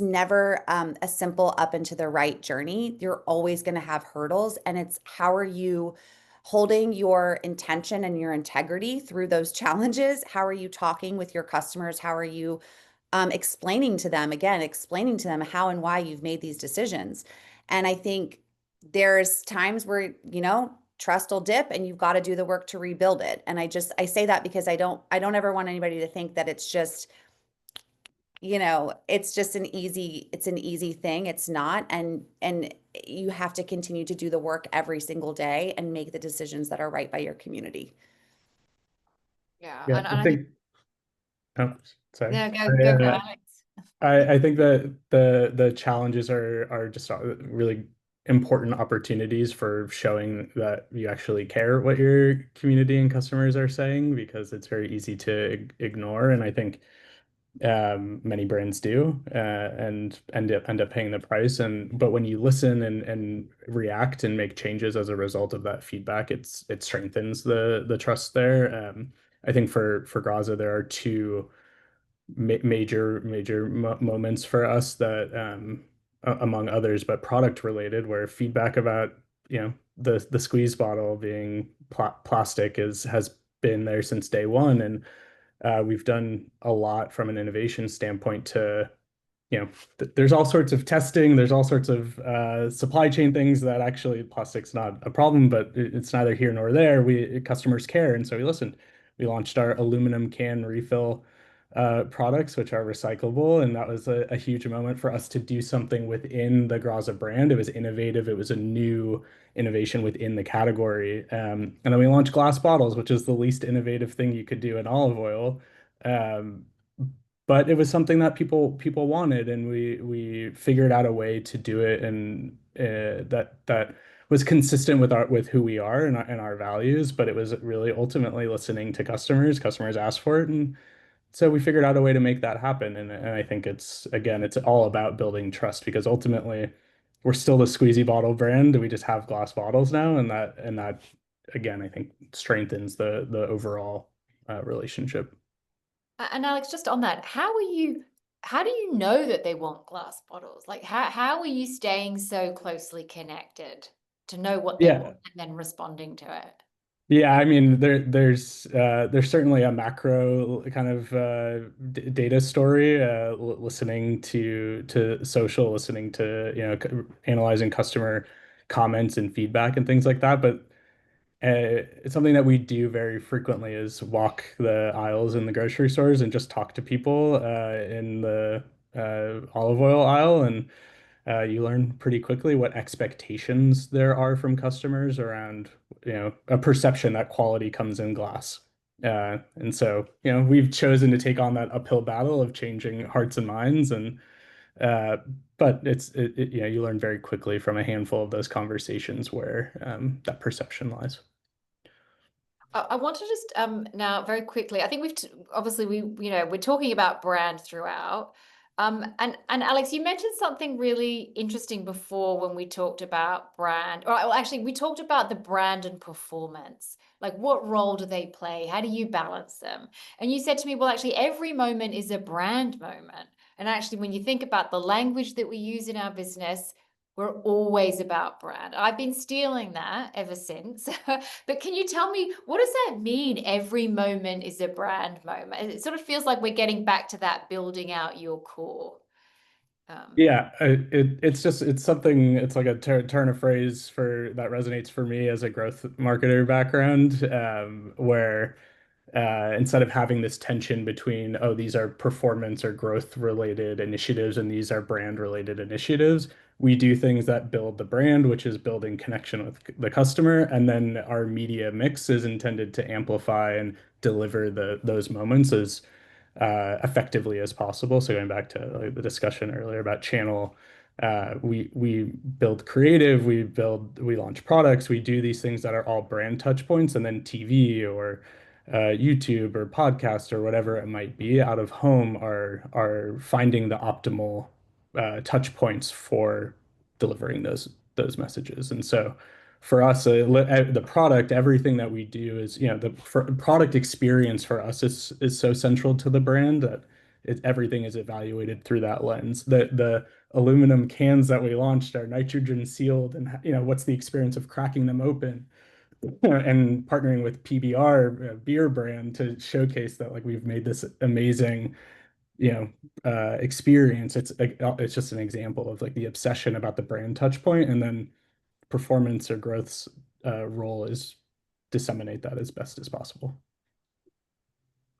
never a simple up and to the right journey. You're always going to have hurdles, and it's how are you holding your intention and your integrity through those challenges? How are you talking with your customers? How are you explaining to them how and why you've made these decisions? And I think there's times where, you know, trust will dip and you've got to do the work to rebuild it. And I say that because I don't ever want anybody to think that it's just, you know, it's just an easy thing. It's not. And you have to continue to do the work every single day and make the decisions that are right by your community.
Yeah.
Yeah,
And
I
I
think, oh, sorry.
no, go for it, Alex.
I think that the challenges are just really important opportunities for showing that you actually care what your community and customers are saying, because it's very easy to ignore. And I think many brands do, and end up paying the price. But when you listen and react and make changes as a result of that feedback, it strengthens the trust there. I think for Graza, there are two major moments for us that, among others, but product related, where feedback about, the squeeze bottle being plastic has been there since day one. And we've done a lot from an innovation standpoint to, there's all sorts of testing, there's all sorts of supply chain things that actually plastic's not a problem, but it's neither here nor there. Customers care, and so we listened. We launched our aluminum can refill products, which are recyclable, and that was a huge moment for us to do something within the Graza brand. It was innovative. It was a new innovation within the category. And then we launched glass bottles, which is the least innovative thing you could do in olive oil. But it was something that people wanted, and we figured out a way to do it, and that was consistent with who we are and our values. But it was really ultimately listening to customers. Customers asked for it, and so we figured out a way to make that happen. And I think it's all about building trust, because ultimately we're still the squeezy bottle brand. We just have glass bottles now, and that again, I think strengthens the overall relationship.
And Alex, just on that, how do you know that they want glass bottles? Like, how are you staying so closely connected to know what they want and then responding to it?
Yeah, I mean, there's certainly a macro kind of data story, listening to social, listening to, analyzing customer comments and feedback and things like that. But it's something that we do very frequently, is walk the aisles in the grocery stores and just talk to people in the olive oil aisle. And you learn pretty quickly what expectations there are from customers around, a perception that quality comes in glass. And so, we've chosen to take on that uphill battle of changing hearts and minds. And but you learn very quickly from a handful of those conversations where that perception lies.
I want to just now very quickly, I think obviously we're talking about brand throughout. And Alex, you mentioned something really interesting before when we talked about brand, or actually we talked about the brand and performance. Like, what role do they play? How do you balance them? And you said to me, well, actually every moment is a brand moment. And actually, when you think about the language that we use in our business, we're always about brand. I've been stealing that ever since. But can you tell me, what does that mean? Every moment is a brand moment. It sort of feels like we're getting back to that, building out your core.
Yeah, it's something, it's like a turn of phrase that resonates for me as a growth marketer background, where instead of having this tension between, oh, these are performance or growth related initiatives and these are brand related initiatives, we do things that build the brand, which is building connection with the customer. And then our media mix is intended to amplify and deliver those moments as effectively as possible. So going back to the discussion earlier about channel, we build creative, we launch products, we do these things that are all brand touch points, and then TV or YouTube or podcast or whatever it might be out of home are finding the optimal touch points for delivering those messages. And so for us, the product, everything that we do is, the product experience for us is so central to the brand that everything is evaluated through that lens. The aluminum cans that we launched are nitrogen sealed, and what's the experience of cracking them open, and partnering with PBR, a beer brand, to showcase that, like, we've made this amazing experience. It's just an example of, like, the obsession about the brand touch point, and then performance or growth's role is disseminate that as best as possible.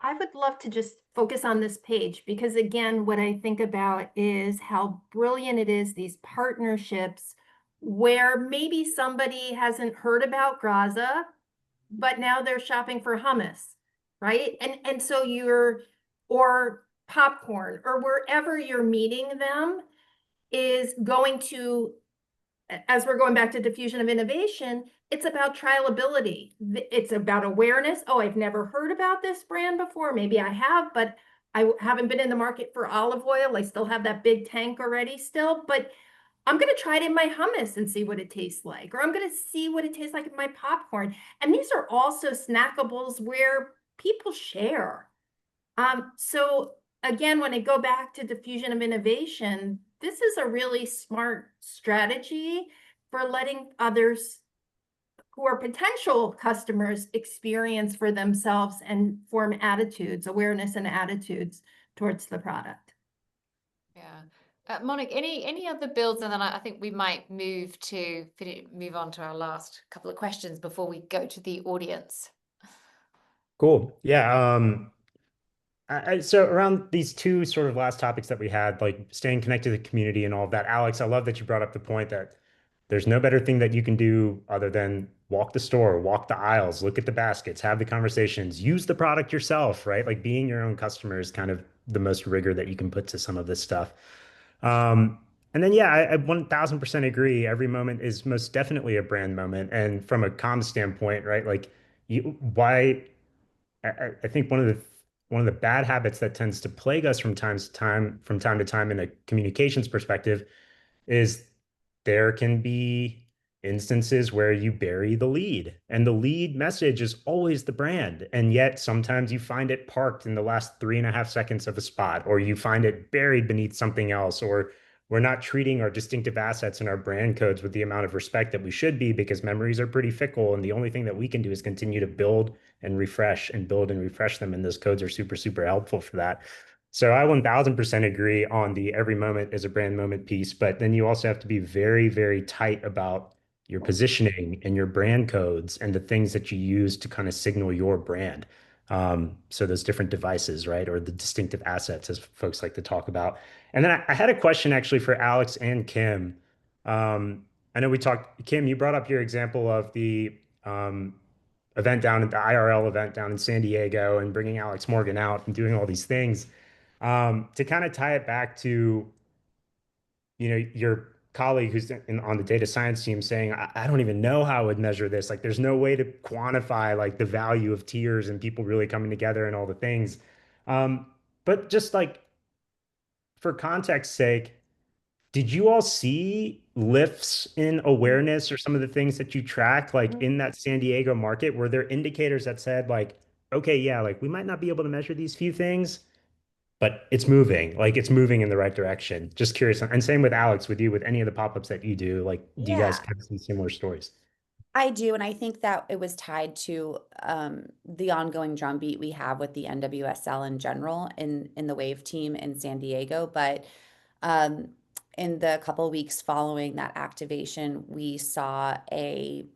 I would love to just focus on this page, because again, what I think about is how brilliant it is, these partnerships where maybe somebody hasn't heard about Graza, but now they're shopping for hummus, right? And so or popcorn, or wherever you're meeting them is going to as we're going back to diffusion of innovation, it's about trialability. It's about awareness. Oh, I've never heard about this brand before. Maybe I have, but I haven't been in the market for olive oil. I still have that big tank already still, but I'm going to try it in my hummus and see what it tastes like, or I'm going to see what it tastes like in my popcorn. And these are also snackables where people share. So again, when I go back to diffusion of innovation, this is a really smart strategy for letting others who are potential customers experience for themselves and form attitudes, awareness and attitudes towards the product.
Yeah. Monica, any other builds, and then I think we might move on to our last couple of questions before we go to the audience.
Cool. Yeah. So around these two sort of last topics that we had, like staying connected to the community and all of that, Alex, I love that you brought up the point that there's no better thing that you can do other than walk the store, walk the aisles, look at the baskets, have the conversations, use the product yourself, right? Like being your own customer is kind of the most rigor that you can put to some of this stuff. And then, yeah, I 1000% agree. Every moment is most definitely a brand moment. And from a comms standpoint, right? Like why I think one of the bad habits that tends to plague us from time to time in a communications perspective is there can be instances where you bury the lead, and the lead message is always the brand. And yet sometimes you find it parked in the last 3.5 seconds of a spot, or you find it buried beneath something else, or we're not treating our distinctive assets and our brand codes with the amount of respect that we should be, because memories are pretty fickle. And the only thing that we can do is continue to build and refresh and build and refresh them. And those codes are super, super helpful for that. So I 1000% agree on the every moment is a brand moment piece, but then you also have to be very, very tight about your positioning and your brand codes and the things that you use to kind of signal your brand. So those different devices, right? Or the distinctive assets, as folks like to talk about. And then I had a question actually for Alex and Kim. I know we talked, Kim, you brought up your example of the event down at the IRL event down in San Diego and bringing Alex Morgan out and doing all these things. To kind of tie it back to, your colleague who's on the data science team saying, I don't even know how I would measure this. Like, there's no way to quantify like the value of tiers and people really coming together and all the things. But just like for context sake, did you all see lifts in awareness or some of the things that you track, like in that San Diego market? Were there indicators that said like, okay, yeah, like we might not be able to measure these few things, but it's moving, like it's moving in the right direction? Just curious. And same with Alex, with you, with any of the pop-ups that you do, like, do you guys
Yeah.
kind of see similar stories?
I do, and I think that it was tied to the ongoing drumbeat we have with the NWSL in general in the Wave team in San Diego. But in the couple weeks following that activation, we saw I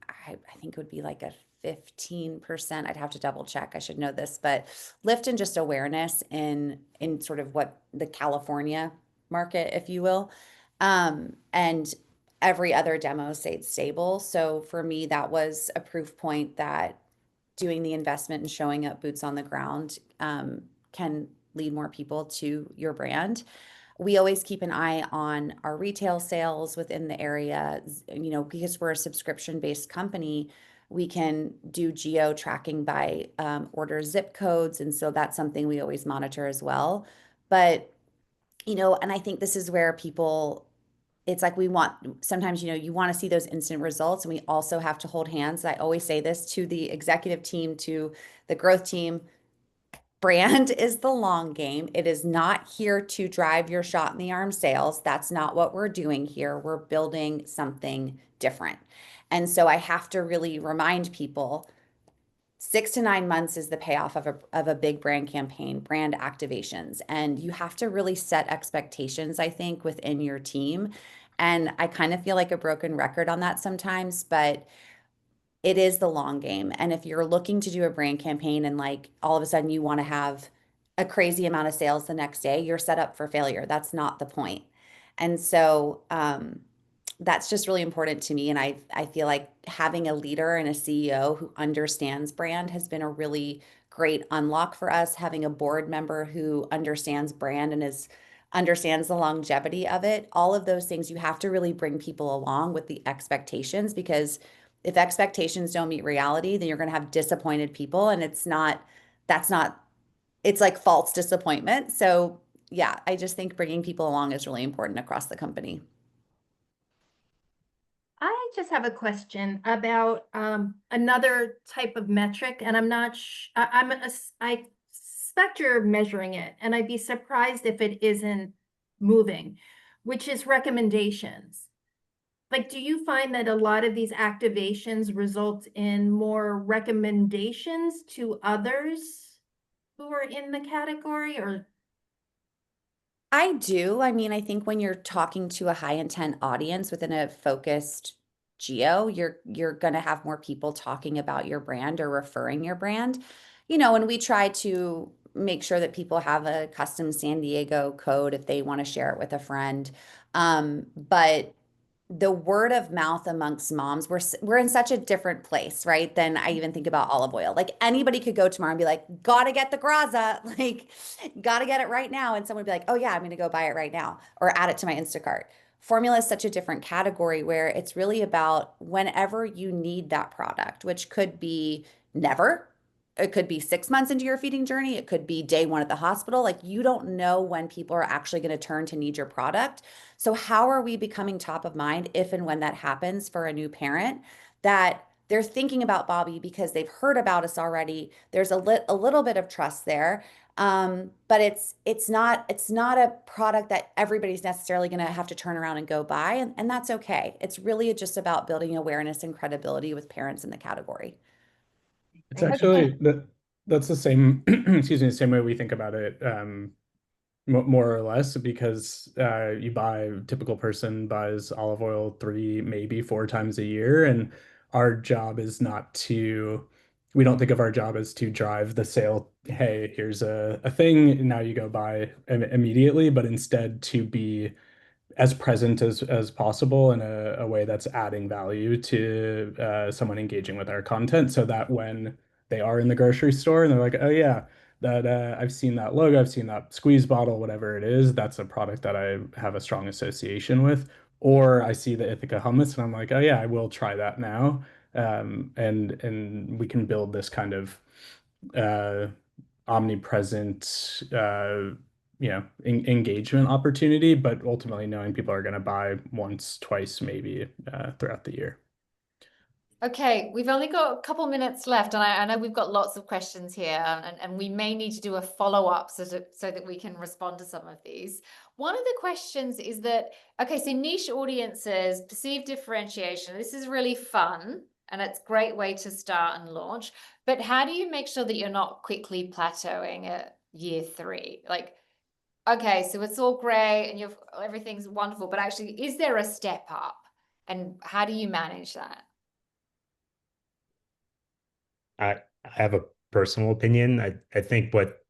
think it would be like a 15%. I'd have to double check. I should know this, but lift in just awareness in sort of what the California market, if you will, and every other demo stayed stable. So for me, that was a proof point that doing the investment and showing up boots on the ground can lead more people to your brand. We always keep an eye on our retail sales within the area, because we're a subscription-based company. We can do geo tracking by order zip codes. And so that's something we always monitor as well. But, and I think this is where it's like sometimes, you want to see those instant results, and we also have to hold hands. I always say this to the executive team, to the growth team. Brand is the long game. It is not here to drive your shot in the arm sales. That's not what we're doing here. We're building something different. And so I have to really remind people 6 to 9 months is the payoff of a big brand campaign, brand activations. And you have to really set expectations, I think, within your team. And I kind of feel like a broken record on that sometimes, but it is the long game. And if you're looking to do a brand campaign and like all of a sudden you want to have a crazy amount of sales the next day, you're set up for failure. That's not the point. And so that's just really important to me. And I feel like having a leader and a CEO who understands brand has been a really great unlock for us. Having a board member who understands brand and is understands the longevity of it. All of those things, you have to really bring people along with the expectations, because if expectations don't meet reality, then you're going to have disappointed people, and it's like false disappointment. So yeah, I just think bringing people along is really important across the company.
I just have a question about another type of metric, and I'm not. I suspect you're measuring it, and I'd be surprised if it isn't moving, which is recommendations. Like, do you find that a lot of these activations result in more recommendations to others who are in the category, or
I do. I mean, I think when you're talking to a high intent audience within a focused geo, you're going to have more people talking about your brand or referring your brand. And we try to make sure that people have a custom San Diego code if they want to share it with a friend. But the word of mouth amongst moms, we're in such a different place, right? Than I even think about olive oil. Like, anybody could go tomorrow and be like, gotta get the Graza, like, gotta get it right now. And someone would be like, oh yeah, I'm gonna go buy it right now, or add it to my Instacart. Formula is such a different category where it's really about whenever you need that product, which could be never. It could be 6 months into your feeding journey. It could be day one at the hospital. Like, you don't know when people are actually going to turn to need your product. So how are we becoming top of mind if and when that happens for a new parent, that they're thinking about Bobbie because they've heard about us already? There's a little bit of trust there. But it's not a product that everybody's necessarily going to have to turn around and go buy, and that's okay. It's really just about building awareness and credibility with parents in the category.
It's
Okay.
actually that's the same, excuse me, the same way we think about it, more or less, because typical person buys olive oil 3, maybe 4 times a year, and our job is not to, we don't think of our job as to drive the sale. Hey, here's a thing, now you go buy immediately, but instead to be as present as possible in a way that's adding value to someone engaging with our content, so that when they are in the grocery store and they're like, oh yeah, that I've seen that logo, I've seen that squeeze bottle, whatever it is, that's a product that I have a strong association with. Or I see the Ithaca hummus and I'm like, oh yeah, I will try that now. And we can build this kind of uh, omnipresent engagement opportunity, but ultimately knowing people are going to buy once, twice, maybe throughout the year.
Okay, we've only got a couple minutes left, and I know we've got lots of questions here, and we may need to do a follow-up so that we can respond to some of these. One of the questions is that, okay, so niche audiences, perceived differentiation, this is really fun, and it's a great way to start and launch, but how do you make sure that you're not quickly plateauing at year 3? Like, okay, so it's all great and everything's wonderful, but actually, is there a step up? And how do you manage that?
I have a personal opinion. I think what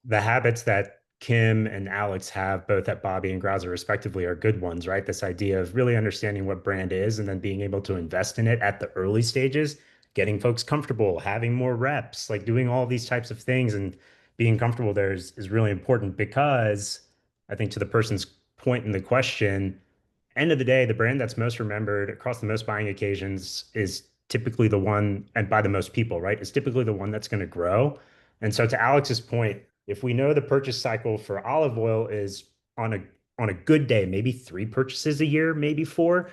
the habits that Kim and Alex have both at Bobbie and Graza respectively are good ones, right? This idea of really understanding what brand is and then being able to invest in it at the early stages, getting folks comfortable, having more reps, like doing all these types of things, and being comfortable there is really important, because I think, to the person's point in the question, end of the day, the brand that's most remembered across the most buying occasions is typically the one, and by the most people, right? Is typically the one that's going to grow. And so, to Alex's point, if we know the purchase cycle for olive oil is on a good day, maybe 3 purchases a year, maybe 4,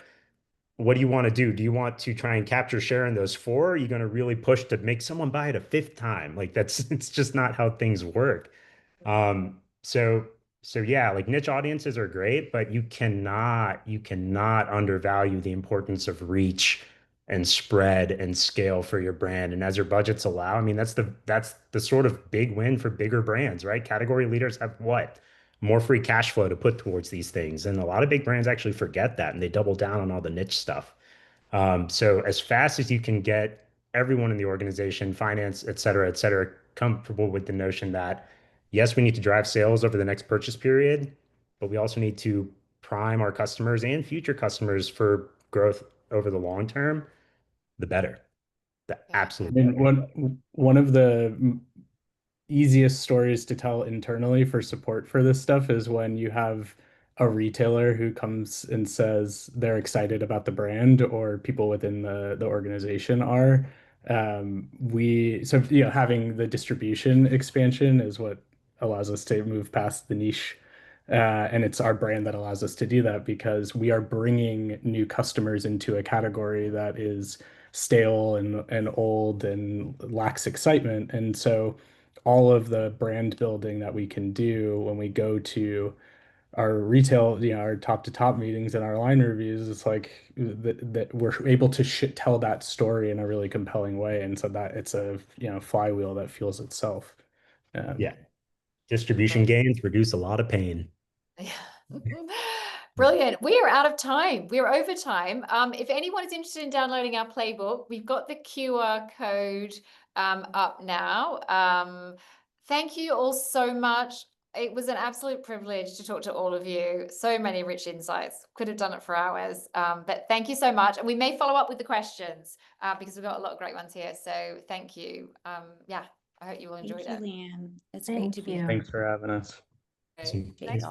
what do you want to do? Do you want to try and capture share in those 4? Or are you going to really push to make someone buy it a 5th time? Like, it's just not how things work. Um, so so yeah, like, niche audiences are great, but you cannot undervalue the importance of reach and spread and scale for your brand. And as your budgets allow, I mean, that's the sort of big win for bigger brands, right? Category leaders have what? More free cash flow to put towards these things. And a lot of big brands actually forget that and they double down on all the niche stuff. So as fast as you can get everyone in the organization, finance, et cetera, comfortable with the notion that, yes, we need to drive sales over the next purchase period, but we also need to prime our customers and future customers for growth over the long term, the better. The
Yeah.
I
absolute
mean,
better.
one of the easiest stories to tell internally for support for this stuff is when you have a retailer who comes and says they're excited about the brand, or people within the organization are. So, you know, having the distribution expansion is what allows us to move past the niche. And it's our brand that allows us to do that, because we are bringing new customers into a category that is stale and old and lacks excitement. And so all of the brand building that we can do when we go to our retail, you know, our top to top meetings and our line reviews, it's like that we're able to tell that story in a really compelling way. And so that it's a, you know, flywheel that fuels itself.
Yeah. Distribution gains reduce a lot of pain.
Brilliant. We are out of time. We're over time. If anyone is interested in downloading our playbook, we've got the QR code up now. Thank you all so much. It was an absolute privilege to talk to all of you. So many rich insights. Could have done it for hours. But thank you so much. And we may follow up with the questions because we've got a lot of great ones here. So thank you. Yeah, I hope you all enjoyed it.
Thank you, Leanne. It's
Thank
great to be
you.
here.
Thanks for having us.
Okay.
Thanks.